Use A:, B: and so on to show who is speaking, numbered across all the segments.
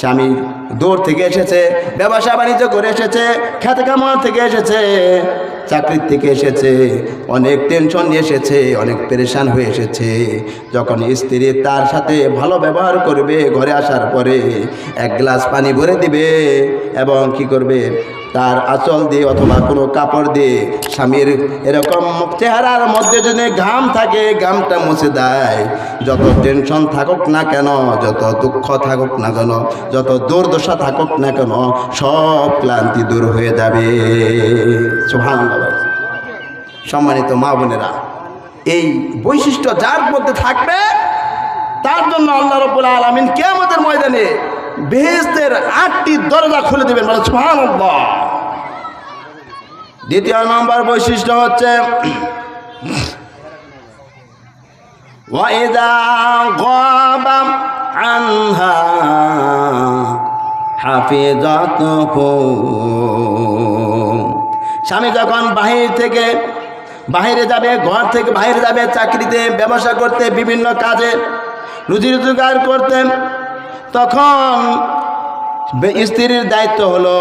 A: স্বামী দূর থেকে এসেছে, ব্যবসা বাণিজ্য করে এসেছে, খেতে কামার থেকে এসেছে, চাকরির থেকে এসেছে, অনেক টেনশন নিয়ে এসেছে, অনেক পেরেশান হয়ে এসেছে। যখন স্ত্রী তার সাথে ভালো ব্যবহার করবে, ঘরে আসার পরে এক গ্লাস পানি ভরে দিবে এবং কি করবে, তার আঁচল দিয়ে অথবা কোনো কাপড় দিয়ে স্বামীর এরকম চেহারার মধ্যে যদি ঘাম থাকে ঘামটা মুছে দেয়, যত টেনশন থাকুক না কেন, যত দুঃখ থাকুক না কেন, যত দুর্দশা থাকুক না কেন, সব ক্লান্তি দূর হয়ে যাবে। সুবহানাল্লাহ। সম্মানিত মা বোনেরা, এই বৈশিষ্ট্য যার মধ্যে থাকবে তার জন্য আল্লাহ রাব্বুল আলামিন কিয়ামতের ময়দানে বেহেশতের 8টি দরজা খুলে দেবেন। বলে সুবহানাল্লাহ। দ্বিতীয় নম্বর বৈশিষ্ট্য হচ্ছে ওয়াইদা গাবা আনহা হাফিজাতুহু। স্বামী যখন বাহিরে যাবে, ঘর থেকে বাইরে যাবে, চাকরিতে, ব্যবসা করতে, বিভিন্ন কাজে রুজি রোজগার করতে, তখন স্ত্রীর দায়িত্ব হলো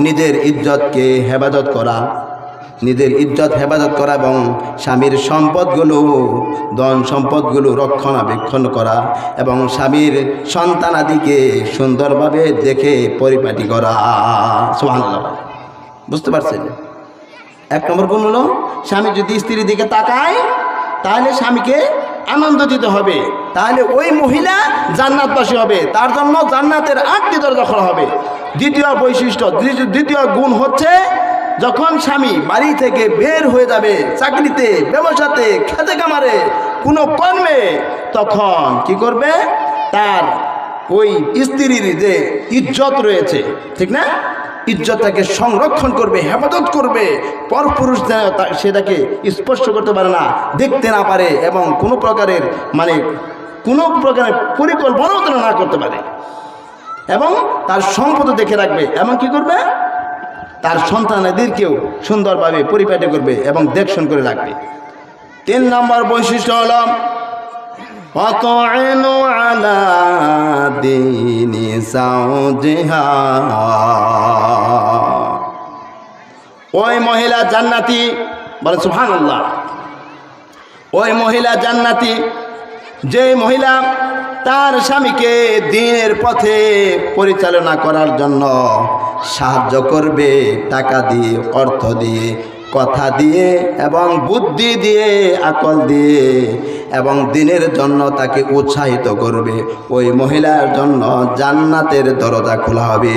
A: নিজের ইজ্জতকে হেফাজত করা, নিজের ইজ্জত হেফাজত করা এবং স্বামীর সম্পদগুলো, ধন সম্পদগুলো রক্ষণাবেক্ষণ করা এবং স্বামীর সন্তানাদিকে সুন্দরভাবে দেখে পরিপাটি করা। সুবহানাল্লাহ। বুঝতে পারছেন? এক নম্বর গুণ হলো স্বামী যদি স্ত্রীর দিকে তাকায় তাহলে স্বামীকে আনন্দ দিতে হবে, তাহলে ওই মহিলা জান্নাতবাসী হবে, তার জন্য জান্নাতের 8টি দরজা খোলা হবে। দ্বিতীয় বৈশিষ্ট্য, দ্বিতীয় গুণ হচ্ছে যখন স্বামী বাড়ি থেকে বের হয়ে যাবে চাকরিতে, ব্যবসাতে, খেতে কামারে, কোনো কর্মে, তখন কি করবে, তার ওই স্ত্রীর যে ইজ্জত রয়েছে, ঠিক না, ইজ্জতটাকে সংরক্ষণ করবে, হেফাজত করবে, পরপুরুষ যেন সেটাকে স্পর্শ করতে পারে না, দেখতে না পারে এবং কোনো প্রকারের পরিকল্পনাও যেন না করতে পারে, এবং তার সম্পদ দেখে রাখবে এবং কি করবে, তার সন্তানদেরকেও সুন্দরভাবে পরিপাটি করবে এবং দেখশন করে রাখবে। 3 নম্বর বৈশিষ্ট্য হল ওয়াতাইনু আলা দীনি যাওজিহা। ওই মহিলা জান্নাতি, বলে সুবহানাল্লাহ। ওই মহিলা জান্নাতি যে মহিলা তার স্বামীকে দ্বীনের পথে পরিচালনা করার জন্য সাহায্য করবে, টাকা দিয়ে, অর্থ দিয়ে, কথা দিয়ে এবং বুদ্ধি দিয়ে, আকল দিয়ে এবং দ্বীনের জন্য তাকে উৎসাহিত করবে, ওই মহিলার জন্য জান্নাতের দরজা খোলা হবে।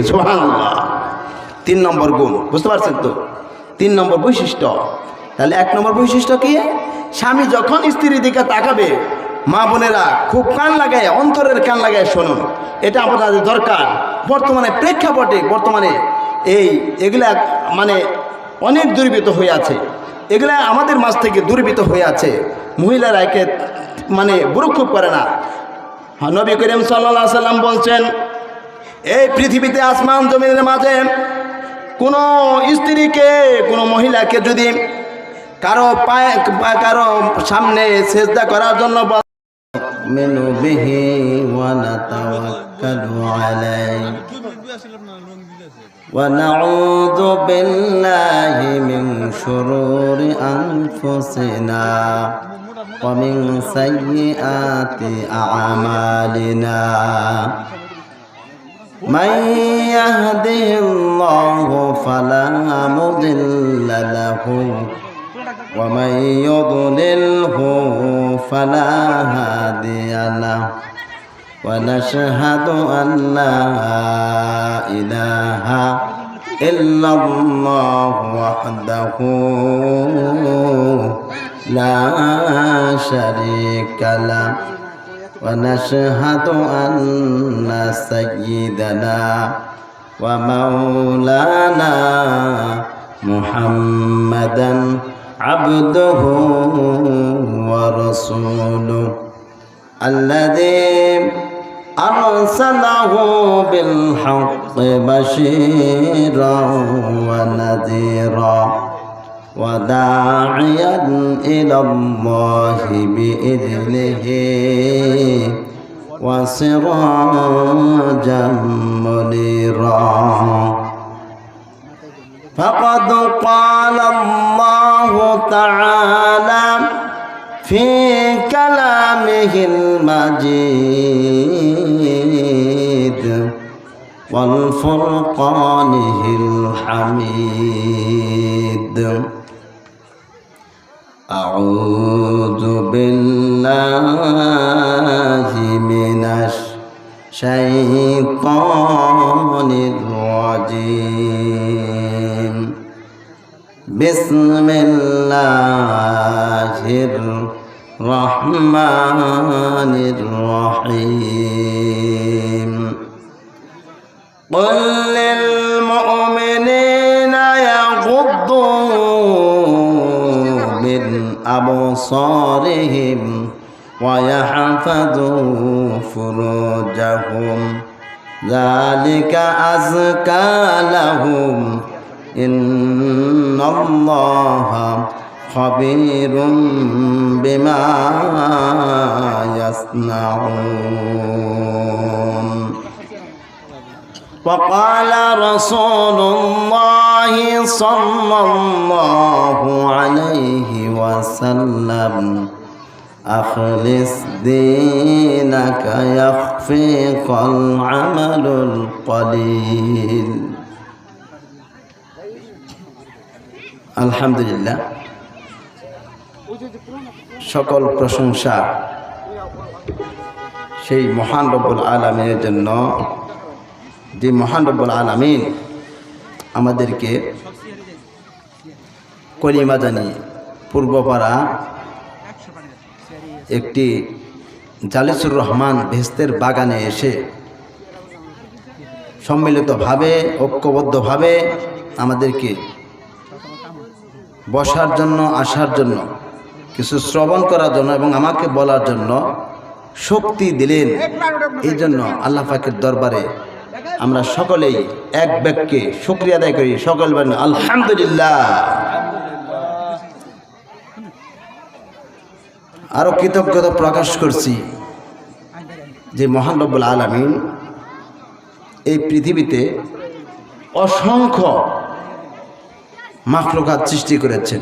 A: সুবহানাল্লাহ। 3 নম্বর গুণ। বুঝতে পারছেন তো? 3 নম্বর বৈশিষ্ট্য। তাহলে 1 নম্বর বৈশিষ্ট্য কি? স্বামী যখন স্ত্রীর দিকে তাকাবে, মা বোনেরা খুব কান লাগায়, অন্তরের কান লাগায় শুনুন, এটা আপনাদের দরকার। বর্তমানে প্রেক্ষাপটে এগুলা মানে অনেক দুর্বৃত্ত হয়ে আছে, এগুলা আমাদের মাঝ থেকে দুর্বৃত্ত হয়ে আছে। মহিলারা একে মানে বুরুক্ষেপ করে না। নবী করিম সাল্লাল্লাহু আলাইহি সাল্লাম বলছেন, এই পৃথিবীতে আসমান জমিনের মাঝে কোনো স্ত্রীকে, কোনো মহিলাকে যদি কারো পায়ে কারো সামনে সেজদা করার জন্য মেনু বিহি ওয়া নাতাওয়াক্কালু আলাইহি ওয়া নাউযু বিল্লাহি মিন শুরুরি আনফুসিনা ওয়া মিন সাইয়্যাতি আ'মালিনা মান ইয়াহদিহিল্লাহু ফালা মুদিল্লা লাহু ওয়া মান ইউদ্লিলহু ফালা হাদিয়া লাহু ওয়া নাশহাদু আন লা ইলাহা ইল্লাল্লাহু ওয়াহদাহু লা শারীকা লাহু ওয়া নাশহাদু আন্না সাইয়্যিদানা ওয়া মাওলানা মুহাম্মাদান আবদুহু ওয়া রাসূলুহু আল্লাযী আরসালাহু বিল হাক্কি বাশীরান ওয়া নাযীরা ওয়া দাঈয়ান ইলাল্লাহি বিইذনিহি ওয়া সিরাজান سراجا منيرا فقد قال الله تعالى في كلامه المجيد والفرقانه الحميد أعوذ بالله من الشيطان الرجيم بسم الله الرحمن الرحيم قل للمؤمنين يغضوا من أبصارهم ويحفظوا فروجهم ذلك أزكى لهم إن الله خبير بما يصنعون وقال رسول الله صلى الله عليه وسلم أخلص دينك يخفيك العمل القليل আলহামদুলিল্লাহ সকল প্রশংসা সেই মহান রব্বুল আলামিনের জন্য যে মহান রব্বুল আলামিন আমাদেরকে কলিমা জানি পূর্বপাড়া একটি জালিসুর রহমান বেহেশতের বাগানে এসে সম্মিলিতভাবে ঐক্যবদ্ধভাবে আমাদেরকে বসার জন্য আসার জন্য কিছু শ্রবণ করার জন্য এবং আমাকে বলার জন্য শক্তি দিলেন। এই জন্য আল্লাহ পাকের দরবারে আমরা সকলেই এক বাক্যে শুকরিয়া আদায় করি, সকল বলেন আলহামদুলিল্লাহ। আরো কৃতজ্ঞতা প্রকাশ করছি যে মহান রব্বুল আলামিন এই পৃথিবীতে অসংখ্য মাখলুকাত সৃষ্টি করেছেন।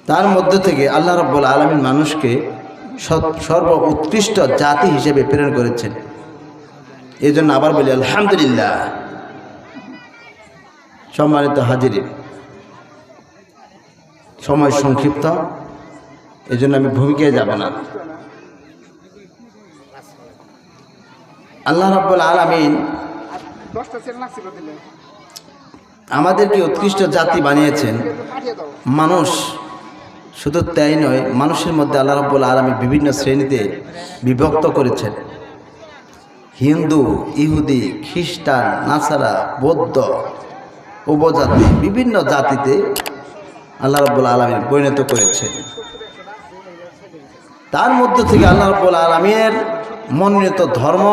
A: তার মধ্য থেকে আল্লাহ রাব্বুল আলামিন মানুষকে সর্ব উৎকৃষ্ট জাতি হিসেবে প্রেরণ করেছেন। এই জন্য আবার বলি আলহামদুলিল্লাহ। সম্মানিত হাজিরিন, সময় সংক্ষিপ্ত, এই জন্য আমি ভূমিকায় যাব না। আল্লাহ রাব্বুল আলামিন আমাদেরকে উৎকৃষ্ট জাতি বানিয়েছেন। মানুষ শুধু তাই নয়, মানুষের মধ্যে আল্লাহ রাব্বুল আলামিন বিভিন্ন শ্রেণীতে বিভক্ত করেছেন। হিন্দু, ইহুদি, খ্রিস্টান, নাসারা, বৌদ্ধ, উপজাতি, বিভিন্ন জাতিতে আল্লাহ রাব্বুল আলামিন পরিণত করেছেন। তার মধ্য থেকে আল্লাহ রাব্বুল আলামিনের মনোনীত ধর্ম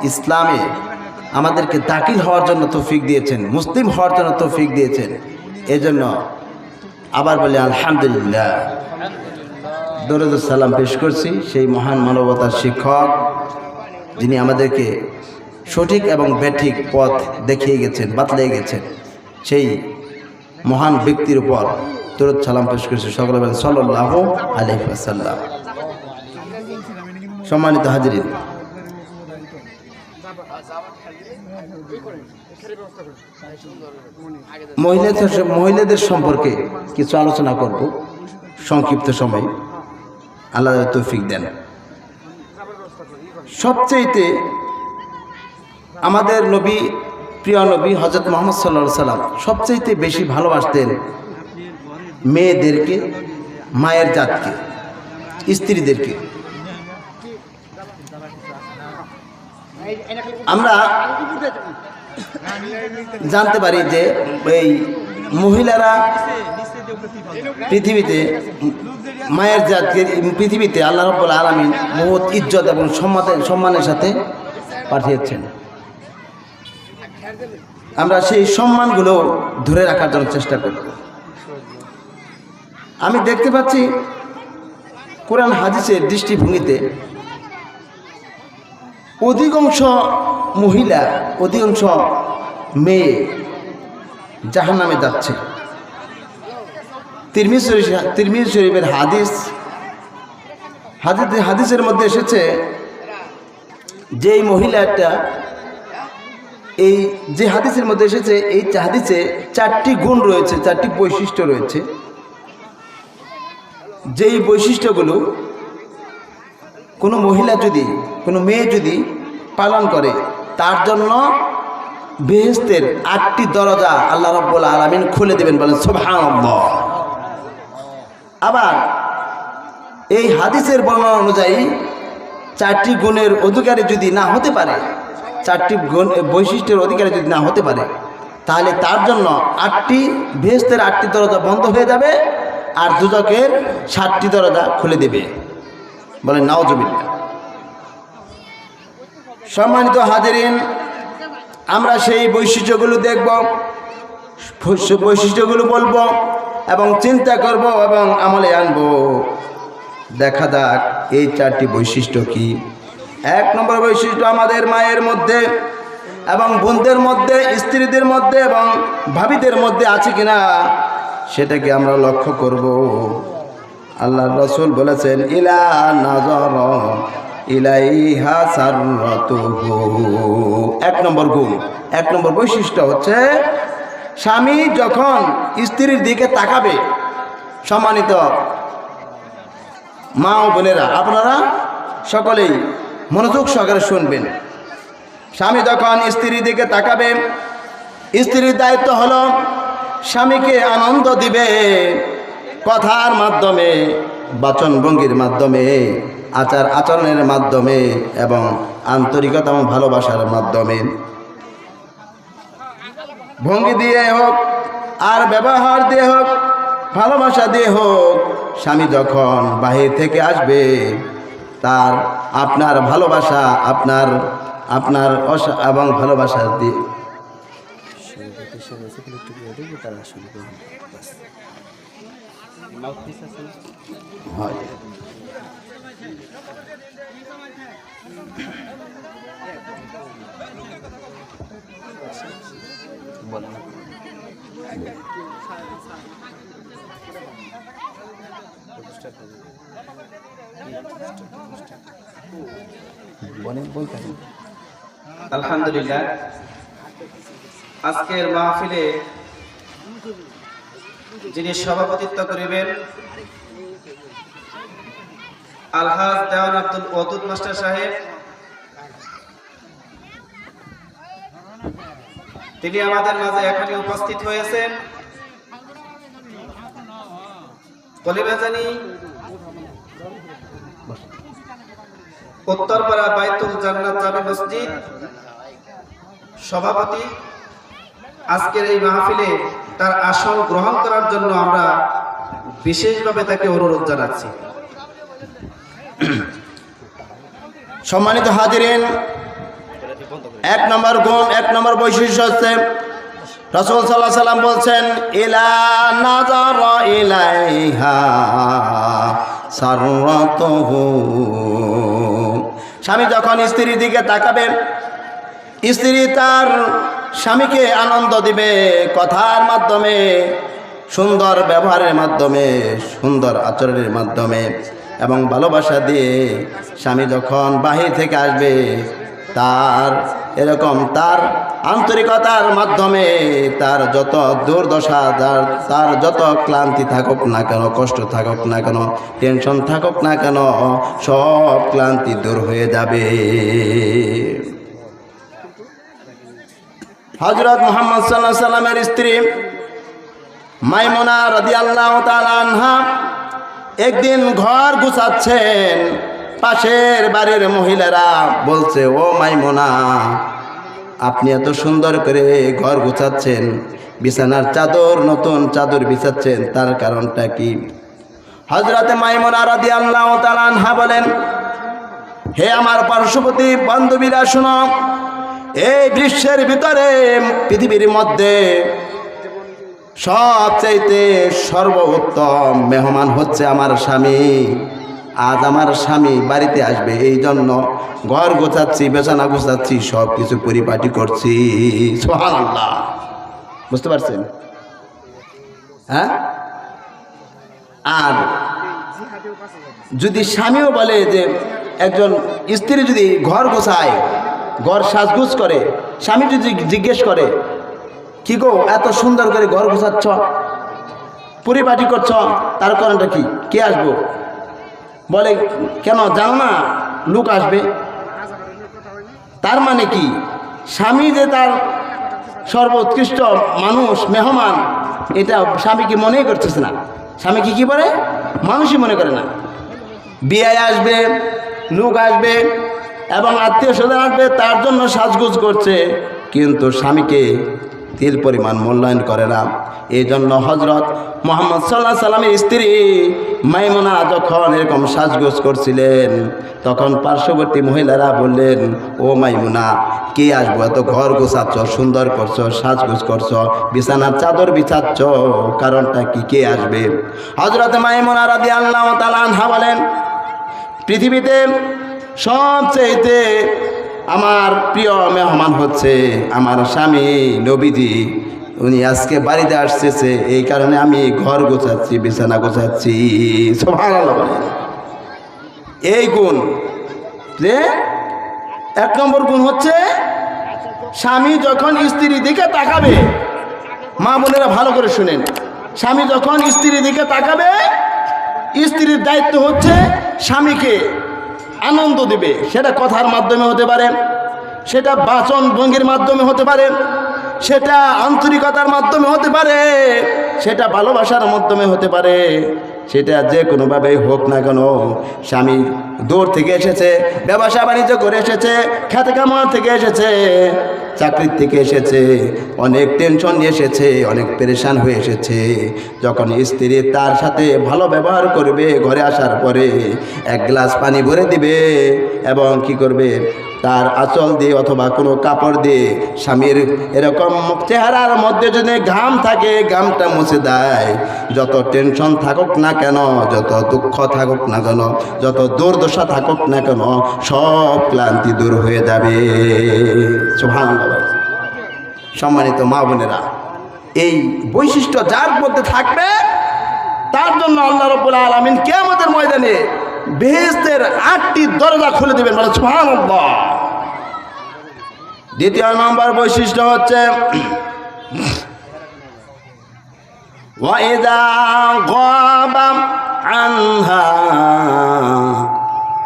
A: ইসলামে আমাদেরকে দাখিল হওয়ার জন্য তৌফিক দিয়েছেন, মুসলিম হওয়ার জন্য তৌফিক দিয়েছেন। এজন্য আবার বলি আলহামদুলিল্লাহ। দরুদ ও সালাম পেশ করছি সেই মহান মানবতার শিক্ষক, যিনি আমাদেরকে সঠিক এবং ব্যাঠিক পথ দেখিয়ে গেছেন, বাতলিয়ে গেছেন, সেই মহান ব্যক্তির উপর দরুদ সালাম পেশ করছি সকলে বলেন সাল্লাল্লাহু আলাইহি ওয়াসাল্লাম। সম্মানিত হাজিরিন, মহিলাদের সম্পর্কে কিছু আলোচনা করব সংক্ষিপ্ত সময়, আল্লাহ তৌফিক দেন। সবচেয়েতে আমাদের নবী, প্রিয় নবী হযরত মুহাম্মদ সাল্লাল্লাহু আলাইহি সাল্লাম সবচেয়েতে বেশি ভালোবাসতেন মেয়েদেরকে, মায়ের জাতকে, স্ত্রীদেরকে। আমরা জানতে পারি যে এই মহিলারা পৃথিবীতে, মায়ের জাতকে পৃথিবীতে আল্লাহ রাব্বুল আলামিন বহুত ইজ্জত এবং সম্মানের সাথে পাঠিয়েছেন। আমরা সেই সম্মানগুলো ধরে রাখার জন্য চেষ্টা করব। আমি দেখতে পাচ্ছি কোরআন হাদিসের দৃষ্টিভঙ্গিতে অধিকাংশ মহিলা, অধিকাংশ মেয়ে জাহান্নামে যাচ্ছে। তিরমিজি শরীফের হাদিসের মধ্যে এসেছে যে এই মহিলাটা, এই যে হাদিসের মধ্যে এসেছে, এই হাদিসে 4টি গুণ রয়েছে, 4টি বৈশিষ্ট্য রয়েছে। যেই বৈশিষ্ট্যগুলো কোনো মহিলা যদি, কোনো মেয়ে যদি পালন করে, তার জন্য বেহেশতের 8টি দরজা আল্লাহ রাব্বুল আলামিন খুলে দেবেন, বলেন সুবহানাল্লাহ। আবার এই হাদিসের বর্ণনা অনুযায়ী 4টি গুণের অধিকারী যদি না হতে পারে, 4টি গুণ বৈশিষ্ট্যের অধিকারী যদি না হতে পারে, তাহলে তার জন্য 8টি বেহেশতের 8টি দরজা বন্ধ হয়ে যাবে, আর দুজকের 7টি দরজা খুলে দেবে, বলেন নাউজুবিল্লাহ। সম্মানিত হাজিরিন, আমরা সেই বৈশিষ্ট্যগুলো দেখব, বৈশিষ্ট্যগুলো বলবো এবং চিন্তা করব এবং আমলে আনব। দেখা যাক এই 4টি বৈশিষ্ট্য কি। 1 নম্বর বৈশিষ্ট্য, আমাদের মায়ের মধ্যে এবং বোনদের মধ্যে, স্ত্রীদের মধ্যে এবং ভাবিদের মধ্যে আছে কিনা সেটাকে আমরা লক্ষ্য করব। আল্লাহর রাসূল বলেছেন, ইলা নাযার ইলাইহা সাররাতুহু। 1 নম্বর গুণ, 1 নম্বর বৈশিষ্ট্য হচ্ছে স্বামী যখন স্ত্রীর দিকে তাকাবে। সম্মানিত মা ও বোনেরা, আপনারা সকলেই মনোযোগ সহকারে শুনবেন। স্বামী যখন স্ত্রীর দিকে তাকাবে, স্ত্রীর দায়িত্ব হলো স্বামীকে আনন্দ দিবে, কথার মাধ্যমে, বাচনভঙ্গির মাধ্যমে, আচার আচরণের মাধ্যমে এবং আন্তরিকতা এবং ভালোবাসার মাধ্যমে। ভঙ্গি দিয়ে হোক আর ব্যবহার দিয়ে হোক, ভালোবাসা দিয়ে হোক, স্বামী যখন বাহির থেকে আসবে, তার আপনার ভালোবাসা, আপনার এবং ভালোবাসা দিয়ে হয়।
B: আলহামদুলিল্লাহ, আজকের মাহফিলে যিনি সভাপতিত্ব করিবেন আলহাজ দেওয়ান আব্দুল ওয়াদুদ মাস্টার সাহেব, তিনি আমাদের মাঝে এখানে উপস্থিত হয়েছেন। কলিবাজানি উত্তরপাড়া বাইতুল জান্নাত জামে মসজিদ সভাপতি, আজকের এই মাহফিলে তার আসন গ্রহণ করার জন্য আমরা বিশেষভাবে তাকে অনুরোধ জানাচ্ছি।
A: সম্মানিত হাজিরিন, 1 নম্বর গুণ, 1 নম্বর বৈশিষ্ট্য হচ্ছে রাসূল সাল্লাল্লাহু আলাইহি সাল্লাম বলছেন, ইলা নাযার ইলাইহা সাররাতুহু। স্বামী যখন স্ত্রীর দিকে তাকাবে, স্ত্রী তার স্বামীকে আনন্দ দিবে কথার মাধ্যমে, সুন্দর ব্যবহারের মাধ্যমে, সুন্দর আচরণের মাধ্যমে এবং ভালোবাসা দিয়ে। স্বামী যখন বাহির থেকে আসবে, তার তার আন্তরিকতার মাধ্যমে, তার যত দুর্দশা, তার যত ক্লান্তি থাকুক না কেন, কষ্ট থাকুক না কেন, টেনশন থাকুক না কেন, সব ক্লান্তি দূর হয়ে যাবে। হযরত মুহাম্মদ সাল্লাল্লাহু আলাইহি সাল্লামের স্ত্রী মাইমুনা রাদিয়াল্লাহু তাআলা আনহা একদিন ঘর গুছাচ্ছেন। পাশের বাড়ির মহিলারা বলছে, ও মাইমুনা, আপনি এত সুন্দর করে ঘর গুছাচ্ছেন, বিছানার চাদর, নতুন চাদর বিছাচ্ছেন, তার কারণটা কি? হযরতে মাইমুনা রাদিয়াল্লাহু তাআলা আনহা বলেন, হে আমার পার্শ্ববর্তী বান্ধবীরা, শোনো, এই বিশ্বের ভিতরে, পৃথিবীর মধ্যে সবচাইতে সর্বোত্তম মেহমান হচ্ছে আমার স্বামী। আজ আমার স্বামী বাড়িতে আসবে, এই জন্য ঘর গোছাচ্ছি, বেছানা গোছাচ্ছি, সব কিছু পরিপাটি করছি। সুবহানাল্লাহ। বুঝতে পারছেন? হ্যাঁ। আর যদি স্বামীও বলে যে, একজন স্ত্রী যদি ঘর গোছায়, ঘর সাজগুজ করে, স্বামী যদি জিজ্ঞেস করে, কি গো এত সুন্দর করে ঘর গোছাচ্ছ, পরিপাটি করছ, তার কারণটা কি? কে আসবো? বলে কেন জানো না লোক আসবে। তার মানে কি? স্বামী যে তার সর্বোৎকৃষ্ট মানুষ, মেহমান, এটা স্বামী কি মনেই করতেছে না। স্বামী কি বলে? মানুষই মনে করে না। বিয়ে আসবে, লোক আসবে এবং আত্মীয় স্বজন আসবে, তার জন্য সাজগুজ করছে, কিন্তু স্বামীকে তিল পরিমাণ মূল্যায়ন করে না। এই জন্য হজরত মুহাম্মদ সাল্লাল্লাহু আলাইহি সাল্লামের স্ত্রী মাইমুনা যখন এরকম সাজগোজ করছিলেন, তখন পার্শ্ববর্তী মহিলারা বললেন, ও মাইমুনা, কে আসবো? এত ঘর গোছাচ্ছ, সুন্দর করছো, সাজগোজ করছো, বিছানার চাদর বিছাচ্ছ, কারণটা কি? কে আসবে? হজরত মাইমুনা রাদিয়াল্লাহু তাআলা আনহা বলেন, পৃথিবীতে সবচেয়ে আমার প্রিয় মেহমান হচ্ছে আমার স্বামী নবীজি। উনি আজকে বাড়িতে আসতেছে, এই কারণে আমি ঘর গোছাচ্ছি, বিছানা গোছাচ্ছি। সুবহানাল্লাহ। এই গুণ, যে এক নম্বর গুণ হচ্ছে, স্বামী যখন স্ত্রীর দিকে তাকাবে, মা বোনেরা ভালো করে শুনেন, স্বামী যখন স্ত্রীর দিকে তাকাবে, স্ত্রীর দায়িত্ব হচ্ছে স্বামীকে আনন্দ দিবে। সেটা কথার মাধ্যমে হতে পারে, সেটা বাচন ভঙ্গির মাধ্যমে হতে পারে, সেটা আন্তরিকতার মাধ্যমে হতে পারে, সেটা ভালোবাসার মাধ্যমে হতে পারে, সেটা যে কোনোভাবেই হোক না কেন। স্বামী দূর থেকে এসেছে, ব্যবসা বাণিজ্য করে এসেছে, খেতে কামার থেকে এসেছে, চাকরির থেকে এসেছে, অনেক টেনশন নিয়ে এসেছে, অনেক পেরেশান হয়ে এসেছে। যখন স্ত্রী তার সাথে ভালো ব্যবহার করবে, ঘরে আসার পরে এক গ্লাস পানি ভরে দিবে এবং কি করবে, তার আঁচল দিয়ে অথবা কোনো কাপড় দিয়ে স্বামীর এরকম চেহারার মধ্যে যদি ঘাম থাকে, ঘামটা মুছে দেয়। যত টেনশন থাকুক না কেন, যত দুঃখ থাকুক না কেন, যত দুর্দশা থাকুক না কেন, সব ক্লান্তি দূর হয়ে যাবে। সুবহানাল্লাহ। সম্মানিত মা বোনেরা, এই বৈশিষ্ট্য যার মধ্যে থাকবে, তার জন্য আল্লাহ রাব্বুল আলামিন কিয়ামতের ময়দানে বেহেশতের 8টি দরজা খুলে দিবেন। বলে সুবহানাল্লাহ। দ্বিতীয় নম্বর বৈশিষ্ট্য হচ্ছে, ওয়াইদা গাবা আনহা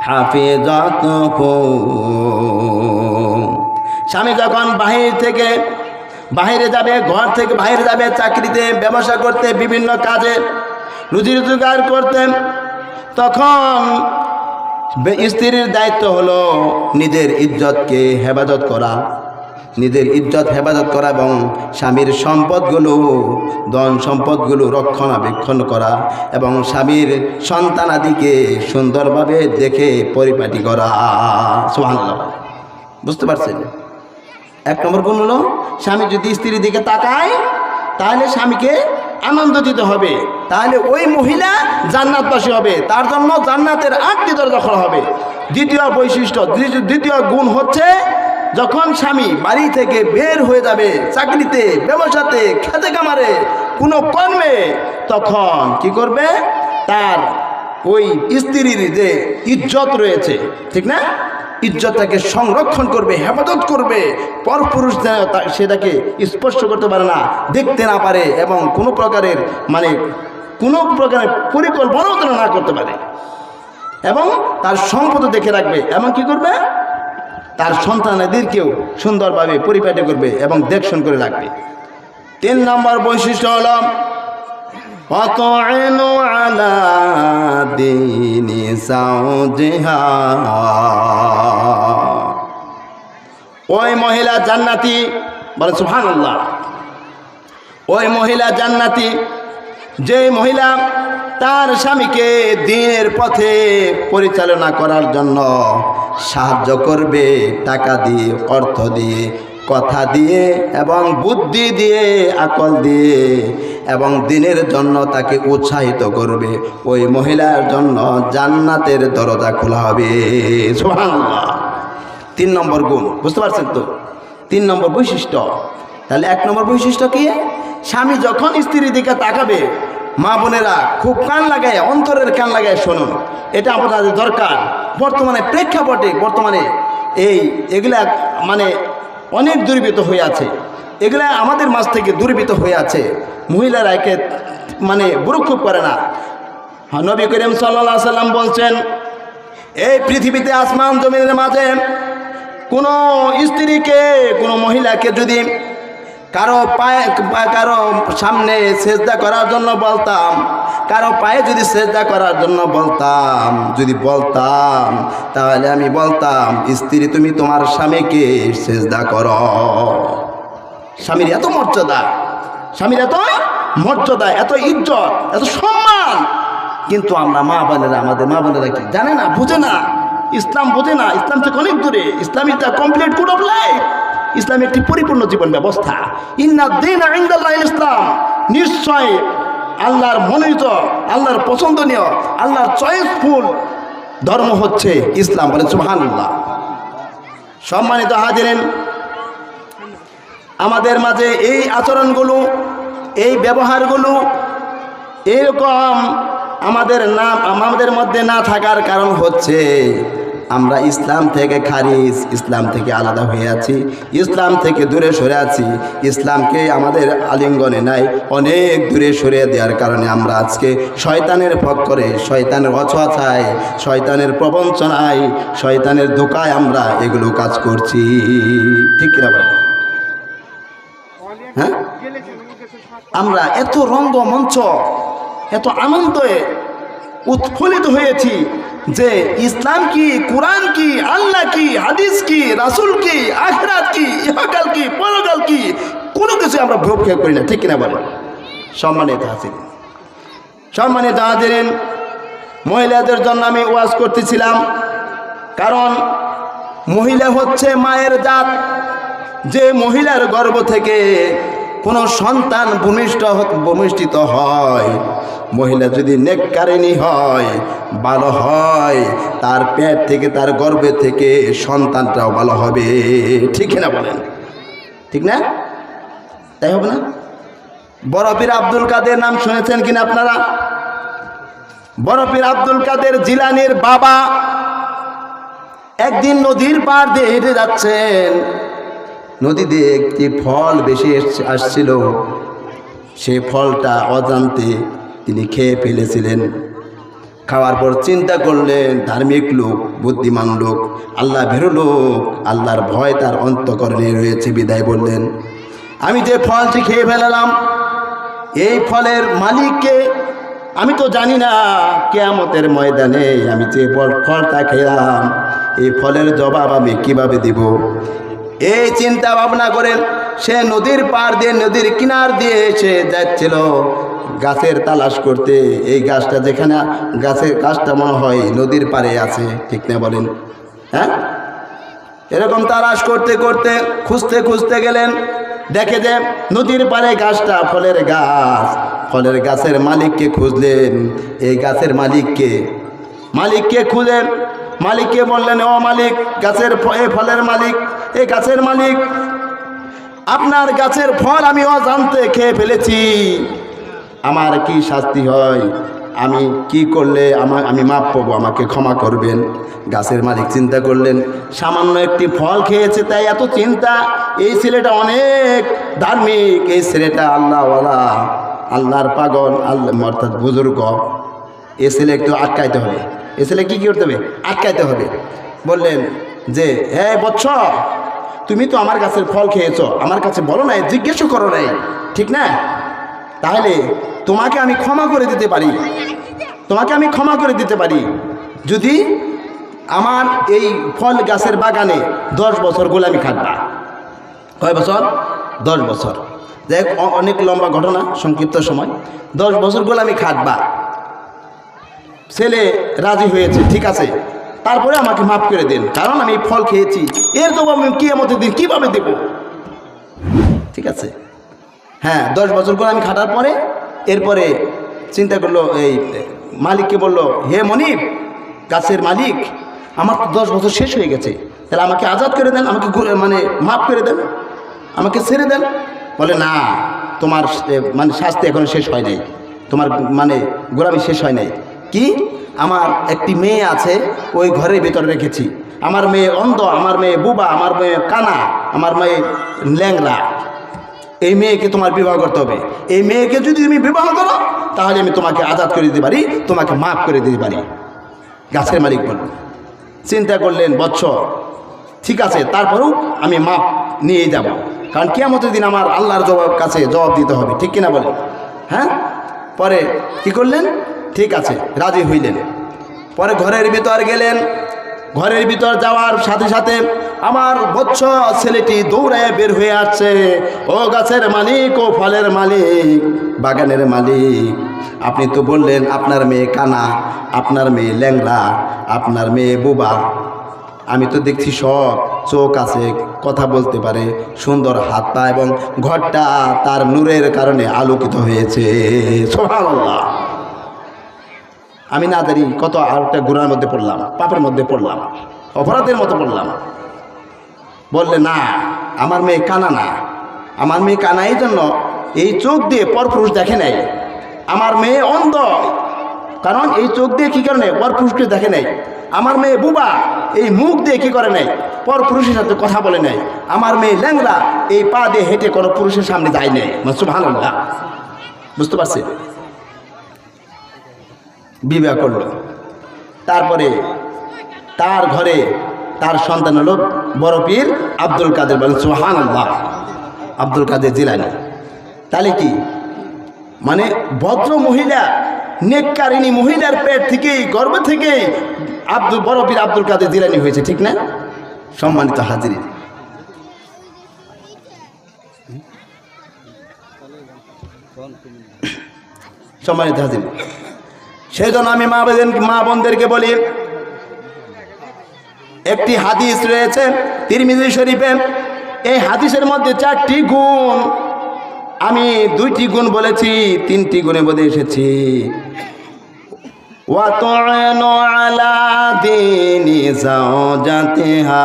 A: হাফিজাতুহু। স্বামী যখন বাহিরে যাবে, ঘর থেকে বাহিরে যাবে, চাকরিতে, ব্যবসা করতে, বিভিন্ন কাজে রুজি রোজগার করতে, তখন স্ত্রীর দায়িত্ব হলো নিজের ইজ্জতকে হেফাজত করা, নিজের ইজ্জত হেফাজত করা এবং স্বামীর সম্পদগুলো, ধন সম্পদগুলো রক্ষণাবেক্ষণ করা এবং স্বামীর সন্তানাদিকে সুন্দরভাবে দেখে পরিপাটি করা। সুবহানাল্লাহ। বুঝতে পারছেন? এক নম্বর গুণ হলো, স্বামী যদি স্ত্রীর দিকে তাকায়, তাহলে স্বামীকে আনন্দ দিতে হবে, তাহলে ওই মহিলা জান্নাতবাসী হবে, তার জন্য জান্নাতের 8টি দরজা খোলা হবে। দ্বিতীয় বৈশিষ্ট্য, দ্বিতীয় গুণ হচ্ছে, যখন স্বামী বাড়ি থেকে বের হয়ে যাবে, চাকরিতে, ব্যবসাতে, খেতে কামারে, কোনো কর্মে, তখন কি করবে, তার ওই স্ত্রীর যে ইজ্জত রয়েছে, ঠিক না, ইজ্জতটাকে সংরক্ষণ করবে, হেফাজত করবে, পরপুরুষ যেন সেটাকে স্পর্শ করতে পারে না, দেখতে না পারে, এবং কোনো প্রকারের পরিকল্পনাও যেন না করতে পারে, এবং তার সম্পদ দেখে রাখবে, এবং কি করবে, তার সন্তানদেরকেও সুন্দরভাবে পরিপাটি করবে এবং দেখশন করে রাখবে। 3 নম্বর বৈশিষ্ট্য হল, ওয়াতুইনু আলা দীনি যাওজিহা। ওই মহিলা জান্নাতি। বলেন সুবহানাল্লাহ। ওই মহিলা জান্নাতি, যে মহিলা তার স্বামীকে দ্বীনের পথে পরিচালনা করার জন্য সাহায্য করবে, টাকা দিয়ে, অর্থ দিয়ে, কথা দিয়ে এবং বুদ্ধি দিয়ে, আকল দিয়ে, এবং দিনের জন্য তাকে উৎসাহিত করবে, ওই মহিলার জন্য জান্নাতের দরজা খোলা হবে। সুবহানাল্লাহ। 3 নম্বর গুণ, বুঝতে পারছেন তো? 3 নম্বর বৈশিষ্ট্য। তাহলে 1 নম্বর বৈশিষ্ট্য কি? স্বামী যখন স্ত্রীর দিকে তাকাবে, মা বোনেরা খুব কান লাগায়, অন্তরের কান লাগায় শুনুন, এটা আপনাদের দরকার। বর্তমানে প্রেক্ষাপটে বর্তমানে এগুলা মানে অনেক দুর্বৃত্ত হয়ে আছে, এগুলা আমাদের মাঝ থেকে দুর্বৃত্ত হয়ে আছে। মহিলারা একে মানে বুরুক্ষেপ করে না। নবী করিম সাল্লাল্লাহু আলাইহি সাল্লাম বলছেন, এই পৃথিবীতে আসমান জমিনের মাঝে কোনো স্ত্রীকে, কোনো মহিলাকে যদি কারো পায়ে, কারো সামনে সেজদা করার জন্য বলতাম, কারো পায়ে যদি সেজদা করার জন্য বলতাম, তাহলে আমি বলতাম, স্ত্রী তুমি তোমার স্বামীকে সেজদা করো। স্বামীর এত মর্যাদা, স্বামীর এত মর্যাদা, এত ইজ্জত, এত সম্মান, কিন্তু আমরা মা বোনেরা, আমাদের মা বোনেরা কি জানে না, বুঝে না, ইসলাম বোঝে না। ইসলাম থেকে অনেক দূরে। Islam is the complete code of life. ইসলাম একটি পরিপূর্ণ জীবন ব্যবস্থা। ইন্না দীনা ইনদাল্লাহিল ইসলাম, নিশ্চয় আল্লাহর মনোনীত, আল্লাহর পছন্দনীয়, আল্লাহর চয়েসফুল ধর্ম হচ্ছে ইসলাম। বলে সুবহানাল্লাহ। সম্মানিত হাজিরিন, আমাদের মাঝে এই আচরণগুলো, এই ব্যবহারগুলো এরকম আমাদের মধ্যে না থাকার কারণ হচ্ছে আমরা ইসলাম থেকে খারিজ, ইসলাম থেকে আলাদা হয়ে আছি, ইসলাম থেকে দূরে সরে আছি। ইসলামকে আমাদের আলিঙ্গনে নাই, অনেক দূরে সরিয়ে দেওয়ার কারণে আমরা আজকে শয়তানের ফক্করে, শয়তানের অছোঁয়াছায়, শয়তানের প্রবঞ্চনায়, শয়তানের ধোঁকায় আমরা এগুলো কাজ করছি। ঠিক কিনা বলেন? হ্যাঁ, আমরা এত রঙ্গমঞ্চ, এত আনন্দে উৎফুল্লিত হয়েছি যে ইসলাম কি, কোরআন কি, আল্লাহ কি, হাদিস কি, রাসূল কি, আখিরাত কি, ইহকাল কি, পরকাল কি, কোনো কিছু আমরা ভ্রুক্ষেপ করি না। ঠিক কিনা বলেন? সম্মানিত হাজিরিন, সম্মানিত হাজিরিন, মহিলাদের জন্য আমি ওয়াজ করতেছিলাম, কারণ মহিলা হচ্ছে মায়ের জাত। যে মহিলার গর্ভ থেকে কোনো সন্তান ভূমিষ্ঠিত হয়, মহিলা যদি নেককারিনী হয়, ভালো হয়, তার পেট থেকে, তার গর্ভে থেকে সন্তানটাও ভালো হবে। ঠিক না বলেন? ঠিক না? তাই হবে না? বড় পীর আব্দুল কাদের নাম শুনেছেন কিনা আপনারা? বড় পীর আব্দুল কাদের জিলানীর বাবা একদিন নদীর পাড় দিয়ে হেঁটে যাচ্ছেন। নদীতে একটি ফল বেশি আসছিল, সেই ফলটা অজান্তে তিনি খেয়ে ফেলেছিলেন। খাওয়ার পর চিন্তা করলেন, ধার্মিক লোক, বুদ্ধিমান লোক, আল্লাহ ভীরু লোক, আল্লাহর ভয় তার অন্তঃকরণে রয়েছে, বিদায় বললেন, আমি যে ফলটি খেয়ে ফেলালাম, এই ফলের মালিককে আমি তো জানি না। কিয়ামতের ময়দানে আমি যে ফলটা খেলাম, এই ফলের জবাব আমি কিভাবে দিব? এই চিন্তা ভাবনা করেন সে নদীর পাড় দিয়ে, নদীর কিনার দিয়ে এসে যাচ্ছিল গাছের তালাশ করতে। এই গাছটা যেখানে, গাছটা মনে হয় নদীর পাড়ে আছে। ঠিক না বলেন? হ্যাঁ, এরকম তালাশ করতে করতে, খুঁজতে খুঁজতে গেলেন, দেখে যে নদীর পাড়ে গাছটা ফলের গাছ। ফলের গাছের মালিককে খুঁজলেন। এই গাছের মালিককে খুঁজলেন। মালিককে বললেন, ও মালিক, গাছের ফলের মালিক, এই গাছের মালিক, আপনার গাছের ফল আমি অজান্তে খেয়ে ফেলেছি, আমার কি শাস্তি হয়? আমি কি করলে আমি মাপ পাবো? আমাকে ক্ষমা করবেন। গাছের মালিক চিন্তা করলেন, সামান্য একটি ফল খেয়েছে তাই এত চিন্তা। এই ছেলেটা অনেক ধার্মিক, এই ছেলেটা আল্লাহওয়ালা, আল্লাহর পাগল, আল্লাহ অর্থাৎ বুজুর্গ। এ ছেলে একটু আটকাইতে হবে। এ ছেলে কি করতে হবে? আটকাইতে হবে। বললেন যে, হ্যাঁ বৎস, তুমি তো আমার গাছের ফল খেয়েছো, আমার কাছে বলো নাই, জিজ্ঞেসও করো নাই, ঠিক না? তাহলে তোমাকে আমি ক্ষমা করে দিতে পারি, তোমাকে আমি ক্ষমা করে দিতে পারি যদি আমার এই ফল গাছের বাগানে 10 বছর গোলামি খাটবা। কয় বছর? 10 বছর। দেখ, অনেক লম্বা ঘটনা, সংক্ষিপ্ত সময়। 10 বছর গোলামি খাটবা। ছেলে রাজি হয়েছে, ঠিক আছে, তারপরে আমাকে মাফ করে দিন, কারণ আমি ফল খেয়েছি, এর জবাব আমি কিয়ামতের দিন কিভাবে দেব? ঠিক আছে, হ্যাঁ 10 বছর গোলামি খাটার পরে এরপরে চিন্তা করলো, এই মালিককে বললো, হে মনিব, গাছের মালিক, আমার তো 10 বছর শেষ হয়ে গেছে, তাহলে আমাকে আজাদ করে দেন, আমাকে মানে মাফ করে দেন, আমাকে ছেড়ে দেন। বলে না, তোমার মানে শাস্তি এখন শেষ হয় নাই, তোমার মানে গোলামি শেষ হয় নাই। কি? আমার একটি মেয়ে আছে, ওই ঘরের ভিতরে রেখেছি। আমার মেয়ে অন্ধ, আমার মেয়ে বুবা, আমার মেয়ে কানা, আমার মেয়ে ল্যাংড়া। এই মেয়েকে তোমার বিবাহ করতে হবে। এই মেয়েকে যদি তুমি বিবাহ করো তাহলে আমি তোমাকে আজাদ করে দিতে পারি, তোমাকে মাফ করে দিতে পারি। গাছের মালিক বলল। চিন্তা করলেন, বৎস ঠিক আছে, তারপরেও আমি মাপ নিয়ে যাব, কারণ কিয়ামতের দিন আমার আল্লাহর কাছে জবাব দিতে হবে, ঠিক কিনা বলেন? হ্যাঁ। পরে কি করলেন? ঠিক আছে, রাজি হইলেন। পরে ঘরের ভিতর গেলেন। ঘরের ভিতর যাওয়ার সাথে সাথে আমার বৎস ছেলেটি দৌড়ায় বের হয়ে আসছে, ও গাছের মালিক, ও ফলের মালিক, বাগানের মালিক, আপনি তো বললেন আপনার মেয়ে কানা, আপনার মেয়ে ল্যাংড়া, আপনার মেয়ে বুবা, আমি তো দেখছি সব চোখ আছে, কথা বলতে পারে, সুন্দর হাত পা, এবং ঘরটা তার নূরের কারণে আলোকিত হয়েছে। সুবহানাল্লাহ। আমি না জানি কত আরেকটা গুনার মধ্যে পড়লাম, পাপের মধ্যে পড়লাম, অপরাধের মতো পড়লাম। বললে না, আমার মেয়ে কানা না, আমার মেয়ে কানা এই জন্য এই চোখ দিয়ে পরপুরুষ দেখে নাই। আমার মেয়ে অন্ধ, কারণ এই চোখ দিয়ে কী কারণে পরপুরুষকে দেখে নাই। আমার মেয়ে বুবা, এই মুখ দিয়ে কী করে নাই, পরপুরুষের সাথে কথা বলে নাই। আমার মেয়ে ল্যাংড়া, এই পা দিয়ে হেঁটে কোনো পুরুষের সামনে যায় নাই। সুবহানাল্লাহ। বুঝতে পারছি? বিবাহ করলো। তারপরে তার ঘরে তার সন্তান হলো বড় পীর আব্দুল কাদের। বলেন সুবহানাল্লাহ। আব্দুল কাদের জিলানী। তাহলে কি মানে ভদ্র মহিলা, নেককারিনী মহিলার পেট থেকেই, গর্ভ থেকেই বড় পীর আব্দুল কাদের জিলানী হয়েছে, ঠিক না? সম্মানিত হাজিরিন, সম্মানিত হাজিরিন, সেই জন্য আমি মা বোনদেরকে বলি, একটি হাদিস রয়েছে তিরমিজি শরীফে। এই হাদিসের মধ্যে 4টি গুণ, আমি 2টি গুণ বলেছি, 3টি গুণে বলে এসেছি। ওয়া তু'inu আলা দীনি যাওজাতিহা,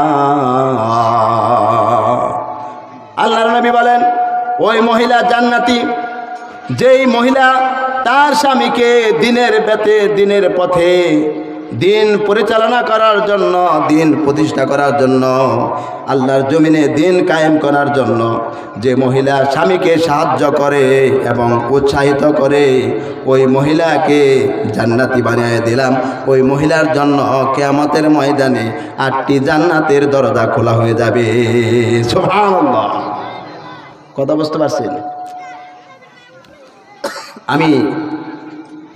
A: আল্লাহর নবী বলেন, ওই মহিলা জান্নাতি, যেই মহিলা তার স্বামীকে দিনের পথে দিন পরিচালনা করার জন্য, দিন প্রতিষ্ঠা করার জন্য, আল্লাহর জমিনে দিন কায়েম করার জন্য যে মহিলা স্বামীকে সাহায্য করে এবং উৎসাহিত করে, ওই মহিলাকে জান্নাতি বানিয়ে দিলাম। ওই মহিলার জন্য কিয়ামতের ময়দানে 8টি জান্নাতের দরজা খোলা হয়ে যাবে। সুবহানাল্লাহ। কথা বুঝতে পারছেন? আমি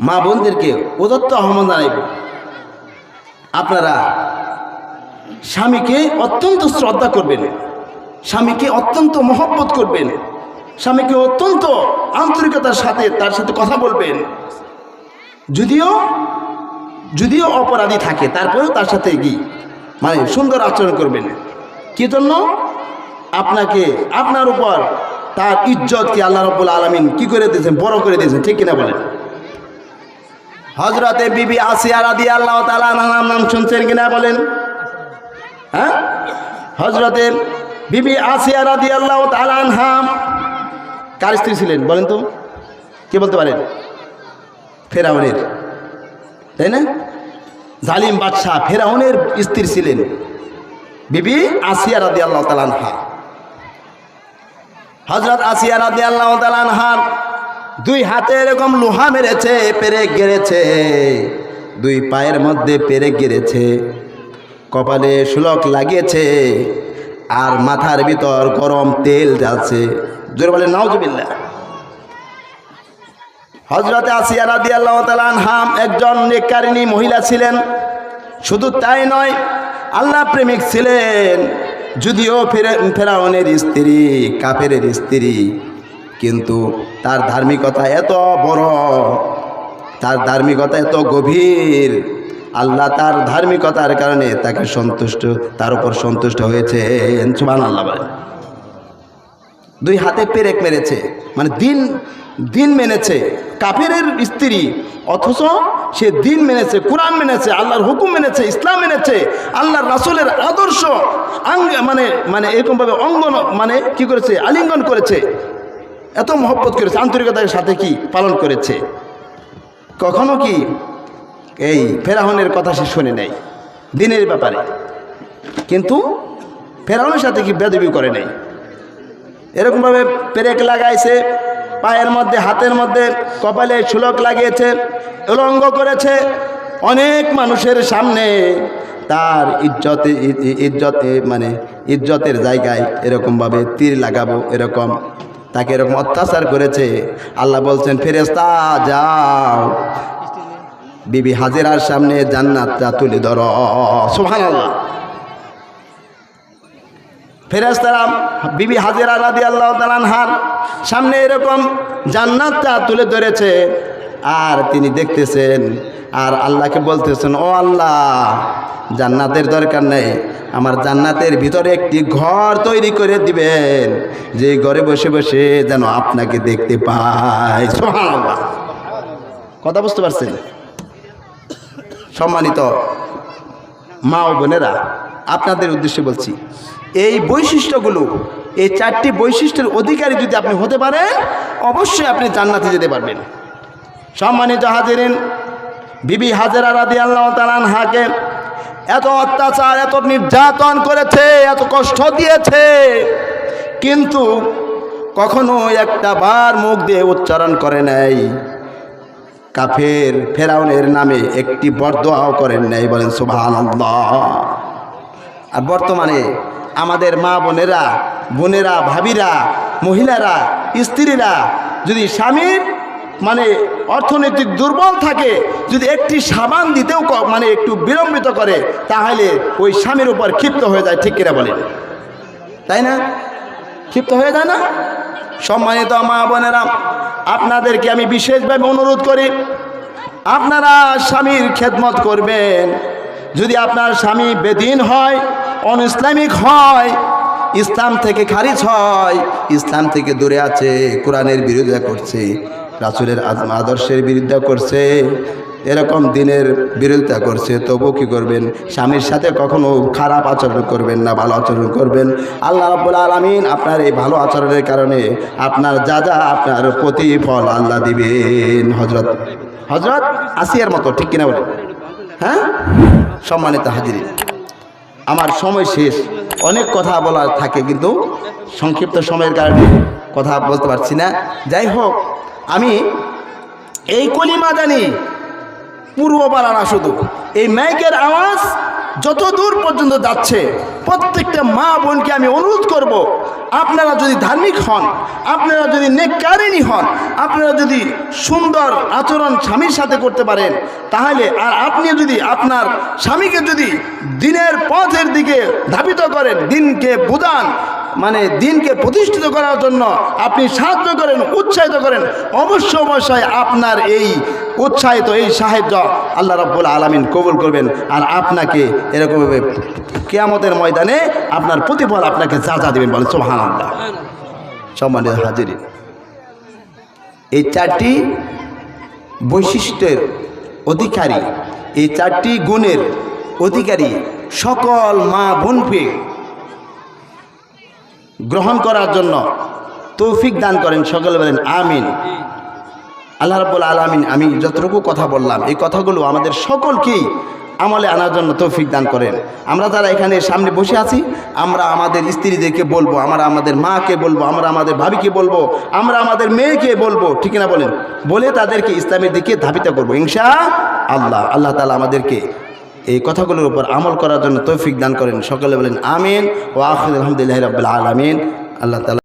A: মা বোনদেরকে উদাত্ত আহ্বান জানাইব, আপনারা স্বামীকে অত্যন্ত শ্রদ্ধা করবেন, স্বামীকে অত্যন্ত মহব্বত করবেন, স্বামীকে অত্যন্ত আন্তরিকতার সাথে তার সাথে কথা বলবেন। যদিও অপরাধী থাকে, তারপরেও তার সাথে মানে সুন্দর আচরণ করবেন। কি জন্য? আপনার উপর তার ইজ্জতকে আল্লাহ রাব্বুল আলামিন কি করে দিয়েছেন? বড় করে দিয়েছেন, ঠিক কিনা বলেন? হযরতে বিবি আসিয়া রাদিয়াল্লাহু তাআলা আনহার নাম শুনছেন কিনা বলেন? হ্যাঁ, হযরতে বিবি আসিয়া রাদিয়াল্লাহু তাআলা আনহা কার স্ত্রী ছিলেন বলেন তো? কে বলতে পারেন? ফেরাউনের, তাই না? জালিম বাদশাহ ফেরাউনের স্ত্রী ছিলেন বিবি আসিয়া রাদিয়াল্লাহু তাআলা আনহা। হযরত আসিয়া রাদিয়াল্লাহু তাআলা আনহার 2 হাতে এরকম লোহা মেরেছে, পেরেক গেড়েছে, 2 পায়ের মধ্যে পেরেক গেড়েছে, কপালে শুলক লাগিয়েছে, আর মাথার ভিতর গরম তেল জ্বালছে। জোরে বলেন নাউজুবিল্লাহ। হযরত আসিয়া রাদিয়াল্লাহু তাআলা আনহা একজন নেককারিনী মহিলা ছিলেন। শুধু তাই নয়, আল্লাহ প্রেমিক ছিলেন। যদিও ফেরাউনের স্ত্রী, কাফেরের স্ত্রী, কিন্তু তার ধার্মিকতা এত বড়, তার ধার্মিকতা এত গভীর, আল্লাহ তার ধার্মিকতার কারণে তার উপর সন্তুষ্ট হয়েছেন। সুবহানাল্লাহ বলেন। দুই হাতে পেরেক মেরেছে, মানে দিন মেনেছে, কাফেরের স্ত্রী, অথচ সে দিন মেনেছে, কোরআন মেনেছে, আল্লাহর হুকুম মেনেছে, ইসলাম মেনেছে, আল্লাহর রাসূলের আদর্শ মানে এরকমভাবে মানে কি করেছে, আলিঙ্গন করেছে, এত মহব্বত করেছে, আন্তরিকতার সাথে কি পালন করেছে। কখনো কি এই ফেরাউনের কথা সে শুনে নেই দিনের ব্যাপারে, কিন্তু ফেরাউনের সাথে কি বেয়াদবি করে নেই। এরকমভাবে পেরেক লাগাইছে, পায়ের মধ্যে, হাতের মধ্যে, কপালে ছুলক লাগিয়েছে, উলঙ্গ করেছে, অনেক মানুষের সামনে তার ইজ্জতের জায়গায় এরকমভাবে তীর লাগাবো, এরকম তাকে এরকম অত্যাচার করেছে। আল্লাহ বলছেন, ফেরেশতা যাও, বিবি হাজেরার সামনে জান্নাতটা তুলে ধরো। সুবহানাল্লাহ। ফেরেশতারা বিবি হাজেরা রাদিয়াল্লাহু তাআলা আনহার সামনে এরকম জান্নাতটা তুলে ধরেছে, আর তিনি দেখতেছেন আর আল্লাহকে বলতেছেন, ও আল্লাহ, জান্নাতের দরকার নেই, আমার জান্নাতের ভিতরে একটি ঘর তৈরি করে দিবেন, যে ঘরে বসে বসে যেন আপনাকে দেখতে পাই। সুবহানাল্লাহ। কথা বুঝতে পারছেন? সম্মানিত মা ও বোনেরা, আপনাদের উদ্দেশ্যে বলছি, এই বৈশিষ্ট্যগুলো, এই 4টি বৈশিষ্ট্যের অধিকারী যদি আপনি হতে পারেন, অবশ্যই আপনি জান্নাতে যেতে পারবেন। সম্মানিত হাজিরিন, বিবি হাজেরা রাদিয়াল্লাহু তাআলা আনহাকে এত অত্যাচার, এত নির্যাতন করেছে, এত কষ্ট দিয়েছে, কিন্তু কখনো একটা বার মুখ দিয়ে উচ্চারণ করে নাই, কাফের ফেরাউনের নামে একটি বরদোয়াও করেন নাই। বলেন সুবহানাল্লাহ। আর বর্তমানে আমাদের মা বোনেরা, ভাবিরা, মহিলারা, স্ত্রীরা যদি স্বামীর অর্থনৈতিক দুর্বল থাকে, যদি একটি সাবান দিতেও একটু বিলম্বিত করে, তাহলে ওই স্বামীর উপর ক্ষিপ্ত হয়ে যায়। ঠিক কিনা বলেন? তাই না? ক্ষিপ্ত হয়ে যায় না? সম্মানিত মা বোনেরা, আপনাদেরকে আমি বিশেষভাবে অনুরোধ করি, আপনারা স্বামীর খেদমত করবেন। যদি আপনার স্বামী বেদিন হয়, অনইসলামিক হয়, ইসলাম থেকে খারিজ হয়, ইসলাম থেকে দূরে আছে, কোরআনের বিরোধিতা করছে, রাসূলের আদর্শের বিরোধিতা করছে, এরকম দিনের বিরোধিতা করছে, তবু কি করবেন? স্বামীর সাথে কখনো খারাপ আচরণ করবেন না, ভালো আচরণ করবেন। আল্লাহ রাব্বুল আলামিন আপনার এই ভালো আচরণের কারণে আপনার যা আপনার প্রতিফল আল্লাহ দিবেন। হযরত আসিয়ার মতো। ঠিক কিনা বলেন? হ্যাঁ? সম্মানিত হাজিরিন, আমার সময় শেষ, অনেক কথা বলার থাকে, কিন্তু সংক্ষিপ্ত সময়ের কারণে কথা বলতে পারছি না। যাই হোক, আমি এই কলিমা জানি পূর্বপাড়া না, শুধু এই মাইকের আওয়াজ যত দূর পর্যন্ত যাচ্ছে, প্রত্যেকটা মা বোনকে আমি অনুরোধ করব, আপনারা যদি ধার্মিক হন, আপনারা যদি নেককারিনী হন, আপনারা যদি সুন্দর আচরণ স্বামীর সাথে করতে পারেন, তাহলে আর আপনি যদি আপনার স্বামীকে যদি দিনের পথের দিকে ধাবিত করেন, দিনকে বুঝান, দিনকে প্রতিষ্ঠিত করার জন্য আপনি সাহায্য করেন, উৎসাহিত করেন, অবশ্যই আপনার এই উৎসাহিত, এই সাহায্য আল্লাহ রাব্বুল আলামিন কবুল করবেন। আর আপনাকে এরকমভাবে কিয়ামতের ময়দানে আপনার প্রতিফল আপনাকে যা দেবেন। বলেন সুবহানাল্লাহ। সম্মানিত হাজিরিন, এই 4টি বৈশিষ্ট্যের অধিকারী, এই 4টি গুণের অধিকারী সকল মা বোনকে গ্রহণ করার জন্য তৌফিক দান করেন। সকলে বলেন আমিন। আল্লাহ রাব্বুল আলামিন আমি যতটুকু কথা বললাম, এই কথাগুলো আমাদের সকলকেই আমলে আনার জন্য তৌফিক দান করেন। আমরা যারা এখানে সামনে বসে আছি, আমরা আমাদের স্ত্রীদেরকে বলবো, আমরা আমাদের মাকে বলবো, আমরা আমাদের ভাবিকে বলবো, আমরা আমাদের মেয়েকে বলবো, ঠিক না বলেন? বলে তাদেরকে ইসলামের দিকে ধাবিত করবো ইনশাআল্লাহ। আল্লাহ তাআলা আমাদেরকে এই কথাগুলোর উপর আমল করার জন্য তৌফিক দান করেন। সকলে বলেন আমিন। ওয়া আখিরু আলহামদুলিল্লাহি রাব্বিল আলামিন। আল্লাহ তাআলা